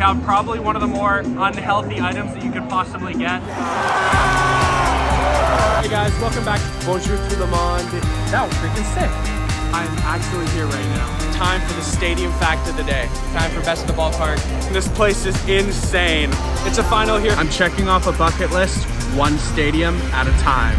have probably one of the more unhealthy items that you could possibly get. Hey guys, welcome back. Bonjour tout le monde. That was freaking sick. I'm actually here right now. Time for the stadium fact of the day. Time for best of the ballpark. This place is insane. It's a final here. I'm checking off a bucket list, one stadium at a time.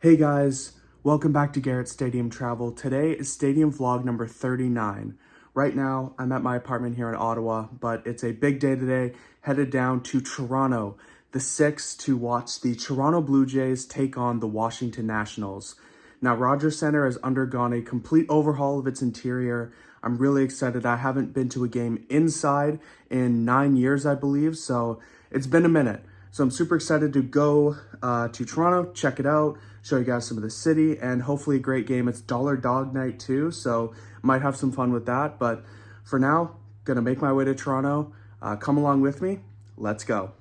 Hey guys, welcome back to Garrett Stadium Travel. Today is stadium vlog number 39. Right now, I'm at my apartment here in Ottawa, but it's a big day today, headed down to Toronto, the 6th, to watch the Toronto Blue Jays take on the Washington Nationals. Now, Rogers Centre has undergone a complete overhaul of its interior. I'm really excited. I haven't been to a game inside in 9 years, I believe, so it's been a minute. So I'm super excited to go to Toronto, check it out, show you guys some of the city, and hopefully a great game. It's Dollar Dog Night too, so might have some fun with that. But for now, gonna make my way to Toronto. Come along with me. Let's go.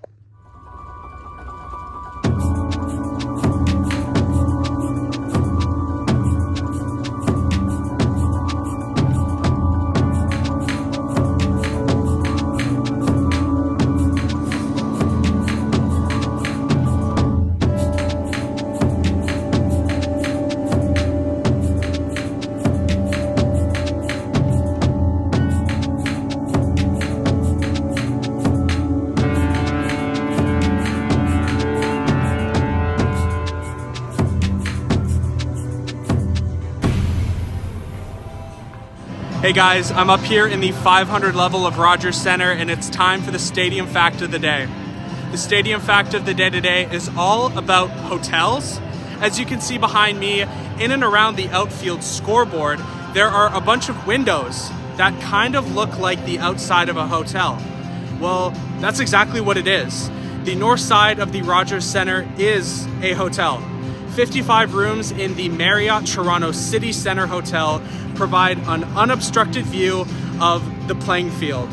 Hey guys, I'm up here in the 500 level of Rogers Centre, and it's time for the stadium fact of the day. The stadium fact of the day today is all about hotels. As you can see behind me, in and around the outfield scoreboard, there are a bunch of windows that kind of look like the outside of a hotel. Well, that's exactly what it is. The north side of the Rogers Centre is a hotel. 55 rooms in the Marriott Toronto City Centre Hotel provide an unobstructed view of the playing field.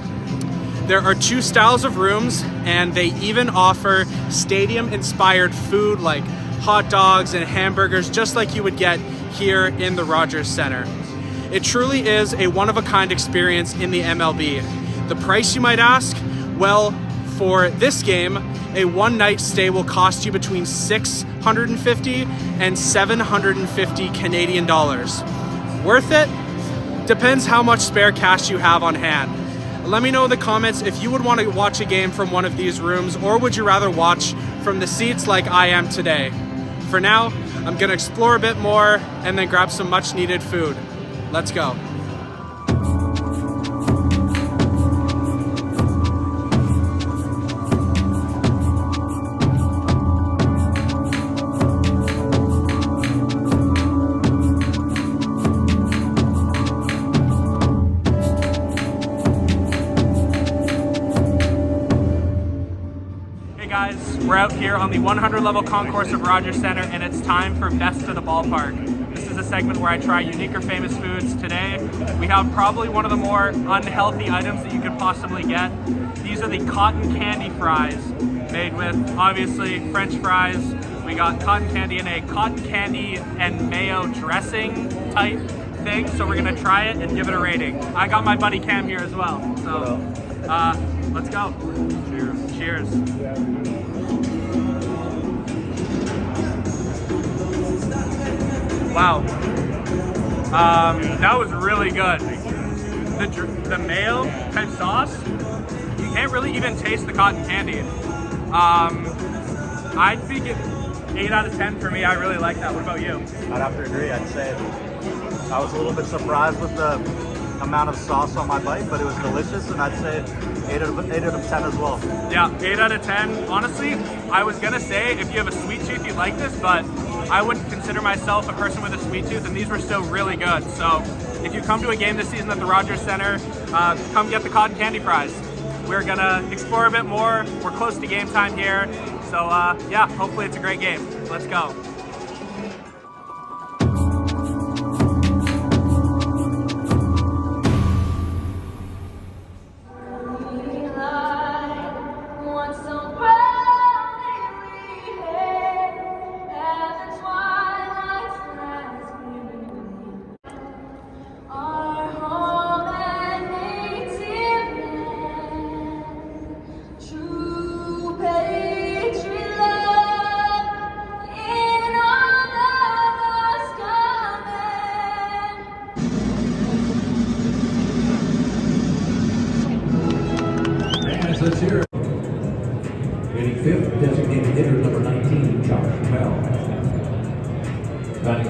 There are two styles of rooms, and they even offer stadium-inspired food like hot dogs and hamburgers, just like you would get here in the Rogers Centre. It truly is a one-of-a-kind experience in the MLB. The price, you might ask? Well, for this game, a one-night stay will cost you between $650 and $750 Canadian dollars. Worth it? Depends how much spare cash you have on hand. Let me know in the comments if you would want to watch a game from one of these rooms, or would you rather watch from the seats like I am today. For now, I'm gonna explore a bit more and then grab some much needed food. Let's go. We're out here on the 100 level concourse of Rogers Centre, and it's time for Best of the Ballpark. This is a segment where I try unique or famous foods. Today, we have probably one of the more unhealthy items that you could possibly get. These are the cotton candy fries, made with, obviously, French fries. We got cotton candy in a cotton candy and mayo dressing type thing, so we're gonna try it and give it a rating. I got my buddy Cam here as well, so let's go. Cheers. Cheers. Wow, that was really good. The mayo type sauce, you can't really even taste the cotton candy. I'd be giving 8 out of 10 for me. I really like that. What about you? I'd have to agree. I'd say I was a little bit surprised with the amount of sauce on my bite, but it was delicious, and I'd say 8 out of 10 as well. Yeah, 8 out of 10. Honestly, I was gonna say if you have a sweet tooth, you'd like this, but I wouldn't consider myself a person with a sweet tooth, and these were still really good. So if you come to a game this season at the Rogers Centre, come get the cotton candy fries. We're gonna explore a bit more. We're close to game time here. So yeah, hopefully it's a great game. Let's go. Our home.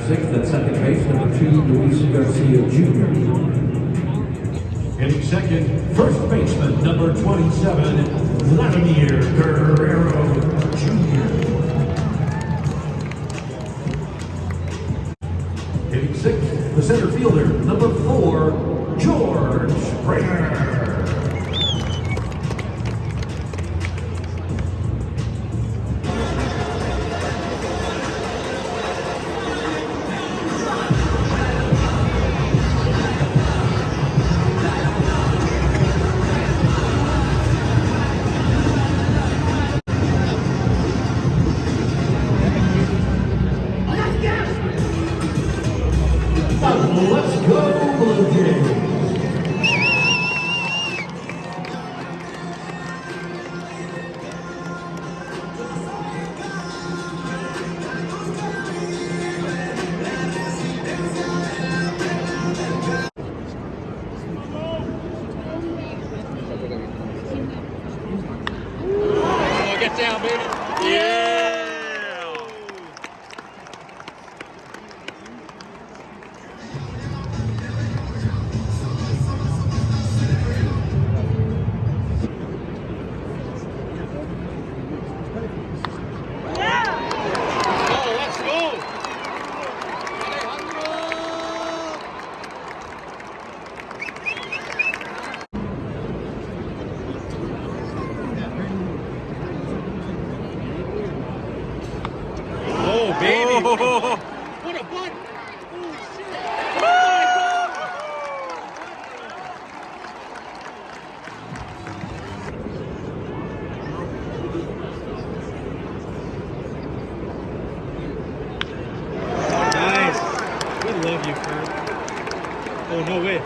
Sixth at second base, number 2, Luis Garcia Jr. Hitting second, first baseman, number 27, Vladimir Guerrero Jr. Hitting sixth, the center fielder, number 4, George Springer. Let's go, Blue Jays! Get down, baby. Yeah. Baby. Oh. What a butt. Holy shit. Nice. We love you, Kurt. Oh, no way.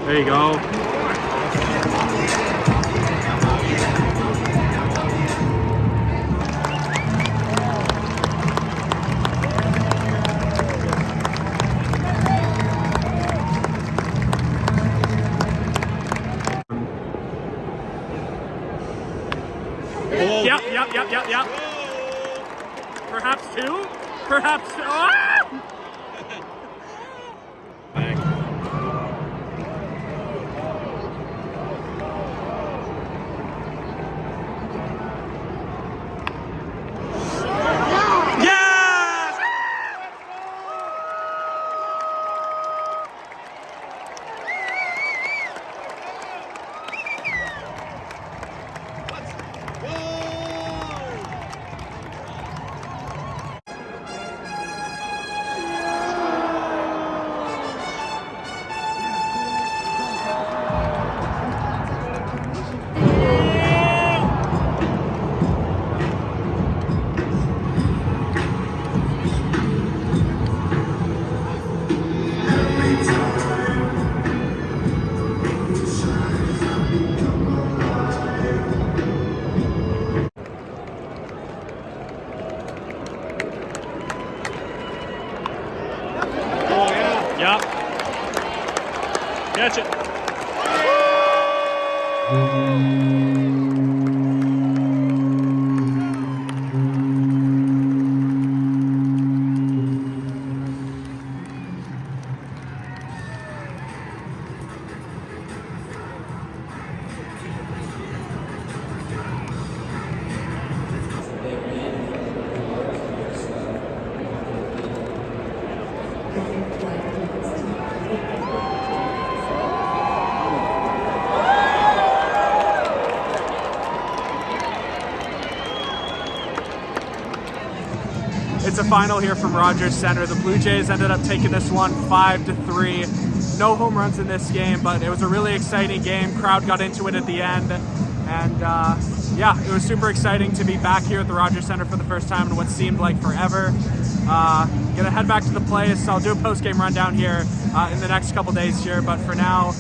There you go. Yep. Perhaps two? Perhaps. Ah! Yep. Catch it. It's a final here from Rogers Center. The Blue Jays ended up taking this one 5-3. No home runs in this game, but it was a really exciting game. Crowd got into it at the end. And yeah, it was super exciting to be back here at the Rogers Center for the first time in what seemed like forever. Gonna head back to the place. I'll do a post-game rundown here in the next couple days here, but for now,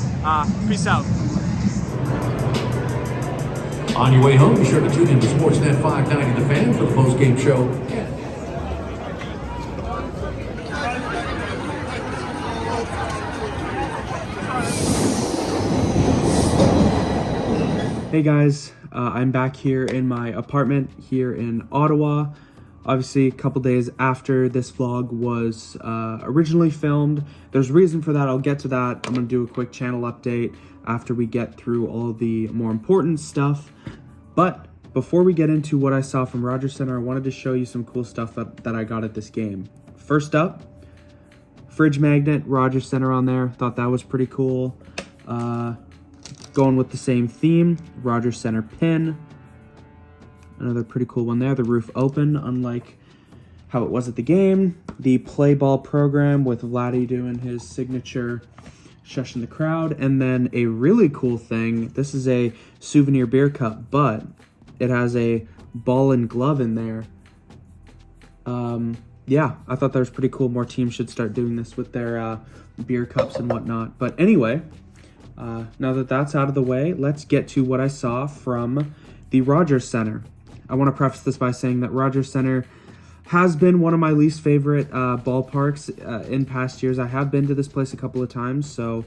peace out. On your way home, be sure to tune in to Sportsnet 590 The Fan for the post-game show. Hey guys, I'm back here in my apartment here in Ottawa. Obviously, a couple days after this vlog was originally filmed. There's a reason for that. I'll get to that. I'm going to do a quick channel update after we get through all the more important stuff. But before we get into what I saw from Rogers Center, I wanted to show you some cool stuff that I got at this game. First up, fridge magnet, Rogers Center on there. Thought that was pretty cool. Going with the same theme, Rogers Center pin. Another pretty cool one there. The roof open, unlike how it was at the game. The play ball program with Vladdy doing his signature shushing the crowd. And then a really cool thing. This is a souvenir beer cup, but it has a ball and glove in there. Yeah, I thought that was pretty cool. More teams should start doing this with their beer cups and whatnot. But anyway, now that that's out of the way, let's get to what I saw from the Rogers Center. I want to preface this by saying that Rogers Center has been one of my least favorite ballparks in past years. I have been to this place a couple of times, so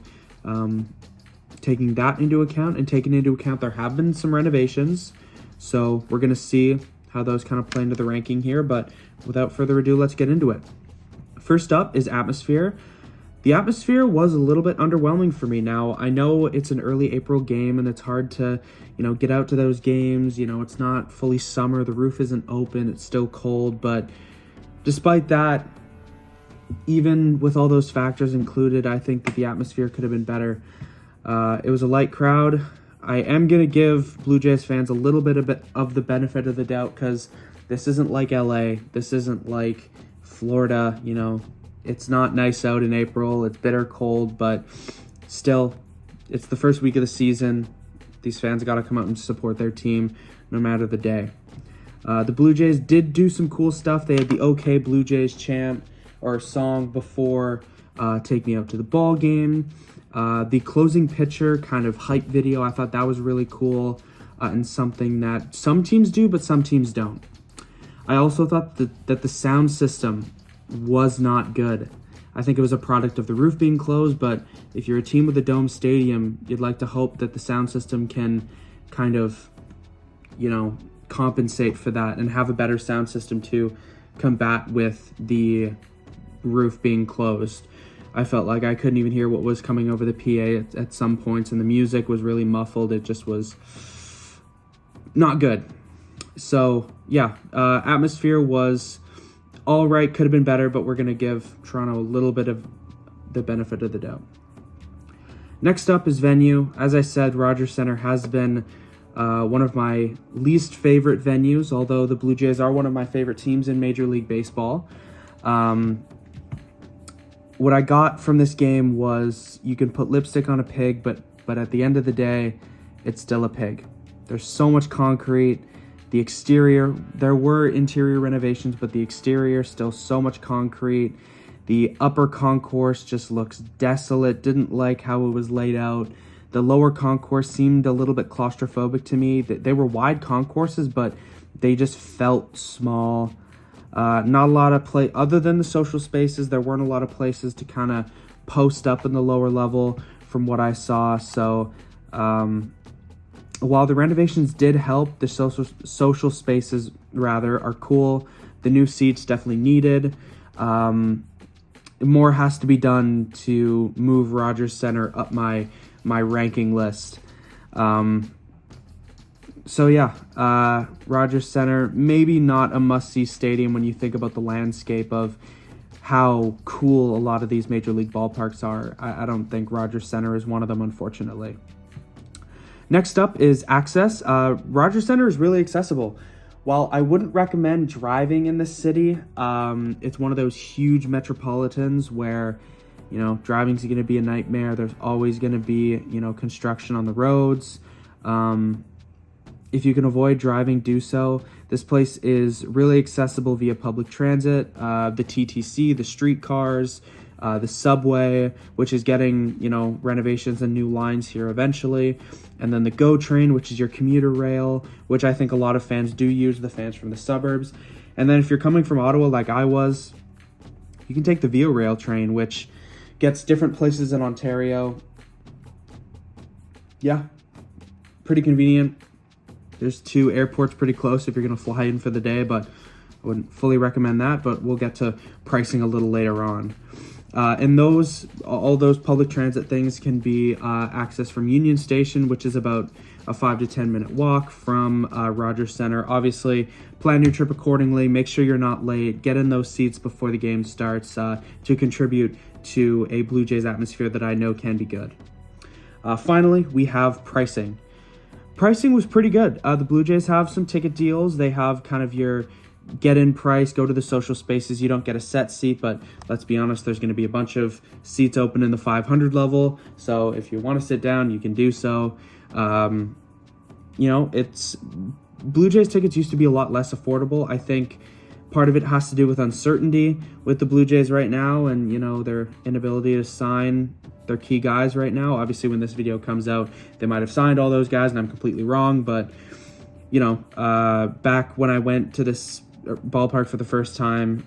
taking that into account and taking into account there have been some renovations, so we're going to see how those kind of play into the ranking here, but without further ado, let's get into it. First up is atmosphere. The atmosphere was a little bit underwhelming for me. Now, I know it's an early April game and it's hard to, get out to those games. It's not fully summer. The roof isn't open. It's still cold. But despite that, even with all those factors included, I think that the atmosphere could have been better. It was a light crowd. I am going to give Blue Jays fans a little bit of the benefit of the doubt because this isn't like LA. This isn't like Florida, It's not nice out in April. It's bitter cold, but still, it's the first week of the season. These fans got to come out and support their team no matter the day. The Blue Jays did do some cool stuff. They had the OK Blue Jays chant or song before Take Me Out to the Ball Game. The closing pitcher kind of hype video, I thought that was really cool and something that some teams do, but some teams don't. I also thought that the sound system was not good. I think it was a product of the roof being closed, but if you're a team with a dome stadium, you'd like to hope that the sound system can kind of, compensate for that and have a better sound system to combat with the roof being closed. I felt like I couldn't even hear what was coming over the PA at some points, and the music was really muffled. It just was not good. So, yeah, atmosphere was all right, could have been better, but we're going to give Toronto a little bit of the benefit of the doubt. Next up is venue. As I said, Rogers Center has been one of my least favorite venues, although the Blue Jays are one of my favorite teams in Major League Baseball. What I got from this game was you can put lipstick on a pig, but at the end of the day, it's still a pig. There's so much concrete. The exterior, there were interior renovations, but the exterior, still so much concrete. The upper concourse just looks desolate. Didn't like how it was laid out. The lower concourse seemed a little bit claustrophobic to me. They were wide concourses, but they just felt small. Not a lot of play, other than the social spaces, there weren't a lot of places to kind of post up in the lower level from what I saw. So, while the renovations did help, the social spaces are cool. The new seats definitely needed. More has to be done to move Rogers Center up my ranking list. So yeah, Rogers Center, maybe not a must-see stadium when you think about the landscape of how cool a lot of these major league ballparks are. I don't think Rogers Center is one of them, unfortunately. Next up is access. Rogers Center is really accessible. While I wouldn't recommend driving in this city, it's one of those huge metropolitans where, you know, driving's going to be a nightmare. There's always going to be, you know, construction on the roads. If you can avoid driving, do so. This place is really accessible via public transit, the TTC, the streetcars, the subway, which is getting, you know, renovations and new lines here eventually. And then the GO train, which is your commuter rail, which I think a lot of fans do use, the fans from the suburbs. And then if you're coming from Ottawa like I was, you can take the VIO rail train, which gets different places in Ontario. Yeah, pretty convenient. There's 2 airports pretty close if you're going to fly in for the day, but I wouldn't fully recommend that, but we'll get to pricing a little later on. And all those public transit things can be accessed from Union Station, which is about a 5 to 10 minute walk from Rogers Centre. Obviously, plan your trip accordingly. Make sure you're not late. Get in those seats before the game starts to contribute to a Blue Jays atmosphere that I know can be good. Finally, we have pricing. Pricing was pretty good. The Blue Jays have some ticket deals. They have kind of your get-in price, go to the social spaces. You don't get a set seat, but let's be honest, there's going to be a bunch of seats open in the 500 level. So if you want to sit down, you can do so. You know, Blue Jays tickets used to be a lot less affordable. I think part of it has to do with uncertainty with the Blue Jays right now and, you know, their inability to sign their key guys right now. Obviously, when this video comes out, they might have signed all those guys and I'm completely wrong. But, you know, back when I went to this ballpark for the first time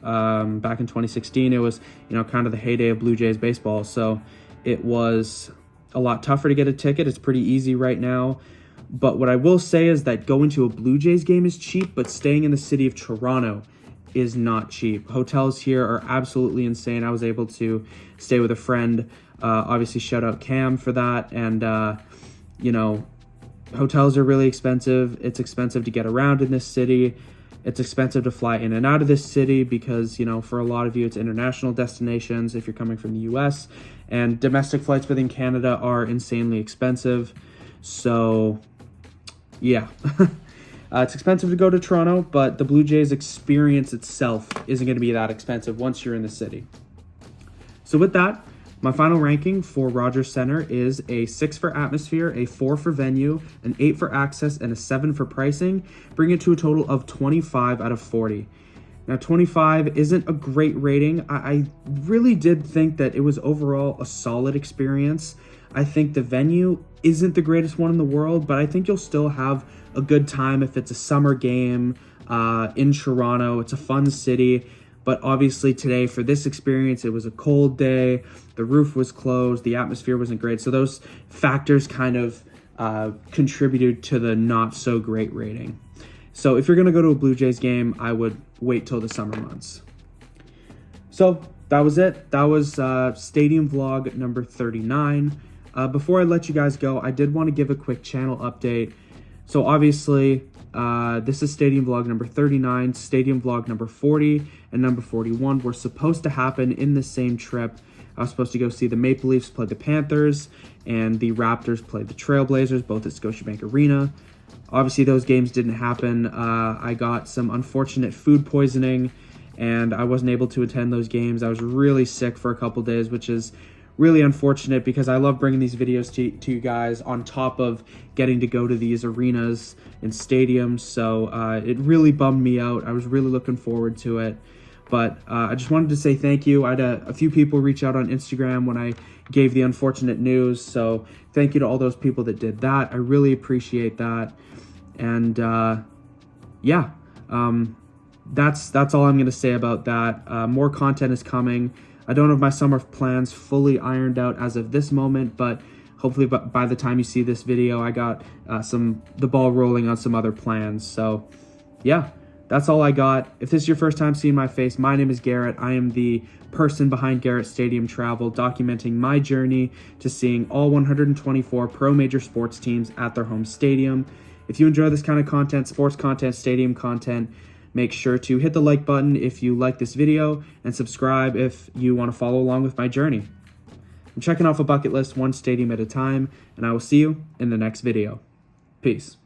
back in 2016, it was, you know, kind of the heyday of Blue Jays baseball. So it was a lot tougher to get a ticket. It's pretty easy right now. But what I will say is that going to a Blue Jays game is cheap, but staying in the city of Toronto is not cheap. Hotels here are absolutely insane. I was able to stay with a friend. Obviously, shout out Cam for that. And, you know, hotels are really expensive. It's expensive to get around in this city. It's expensive to fly in and out of this city because, you know, for a lot of you, it's international destinations if you're coming from the US. And domestic flights within Canada are insanely expensive. So, yeah. It's expensive to go to Toronto, but the Blue Jays experience itself isn't going to be that expensive once you're in the city. So with that, my final ranking for Rogers Centre is a 6 for atmosphere, a 4 for venue, an 8 for access, and a 7 for pricing, bringing it to a total of 25 out of 40. Now, 25 isn't a great rating. I really did think that it was overall a solid experience. I think the venue isn't the greatest one in the world, but I think you'll still have a good time if it's a summer game in Toronto. It's a fun city. But obviously today, for this experience, it was a cold day. The roof was closed. The atmosphere wasn't great. So those factors kind of contributed to the not so great rating. So if you're going to go to a Blue Jays game, I would wait till the summer months. So that was it. That was Stadium Vlog number 39. Before I let you guys go, I did want to give a quick channel update. So obviously, this is Stadium Vlog number 39, Stadium Vlog number 40, and number 41 were supposed to happen in the same trip. I was supposed to go see the Maple Leafs play the Panthers, and the Raptors play the Trailblazers, both at Scotiabank Arena. Obviously, those games didn't happen. I got some unfortunate food poisoning, and I wasn't able to attend those games. I was really sick for a couple days, which is really unfortunate because I love bringing these videos to you guys on top of getting to go to these arenas and stadiums. So it really bummed me out. I was really looking forward to it. But I just wanted to say thank you. I had a few people reach out on Instagram when I gave the unfortunate news. So thank you to all those people that did that. I really appreciate that. And yeah, that's all I'm going to say about that. More content is coming. I don't have my summer plans fully ironed out as of this moment, but hopefully by the time you see this video, I got the ball rolling on some other plans. So yeah, that's all I got. If this is your first time seeing my face, my name is Garrett. I am the person behind Garrett Stadium Travel, documenting my journey to seeing all 124 pro major sports teams at their home stadium. If you enjoy this kind of content, sports content, stadium content, make sure to hit the like button if you like this video and subscribe if you want to follow along with my journey. I'm checking off a bucket list one stadium at a time, and I will see you in the next video. Peace.